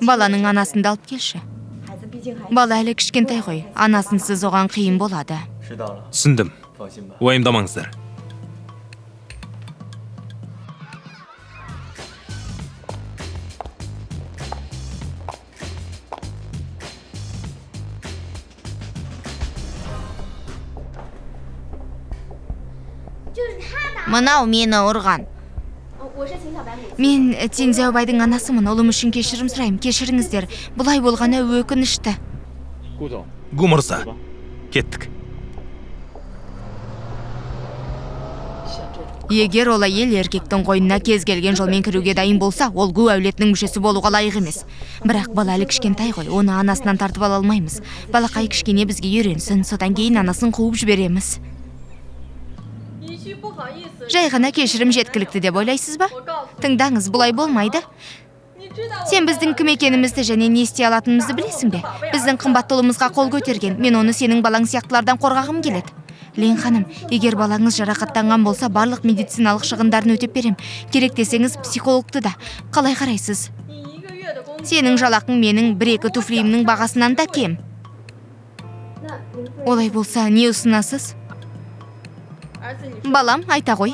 Баланың анасынды алып келші. Бала әлі кішкентай ғой, анасынсыз оған қиын болады. түсіндім. Уайымдамаңыздар. Мынау мені ұрған. Мен Теңзяубайдың анасымын, ұлым үшін кешірім сұрайым, кешіріңіздер. Бұлай болғаны өкінішті. Гу мырза, кеттік. Егер ол әйел еркектің қойнына кез келген жолмен кіруге дайын болса, ол Гу әулетінің мүшесі болуға лайық емес. Бірақ бала әлі кішкентай ғой, оны анасынан тартып ала алмаймыз. Балақай кішкене бізге үйренсін, содан кейін анасын қуып жібереміз. Жай ғана кешірім жеткілікті деп ойлайсыз ба? Тыңдаңыз, бұлай болмайды. Сен біздің кім екенімізді және не істей алатынымызды білесің бе? Біздің қымбатты ұлымызға қол көтерген. Мен оны сенің балаң сияқтылардан қорғағым келеді. Лен ханым, егер балаңыз жарақаттанған болса, барлық медициналық шығындарын өтеп берем. Керек десеңіз психологты да. Қалай қарайсыз? Сенің жалақың менің 1-2 туфлиімнің бағасынан да кем. Олай болса, не ұсынасыз? Балам, айта ғой.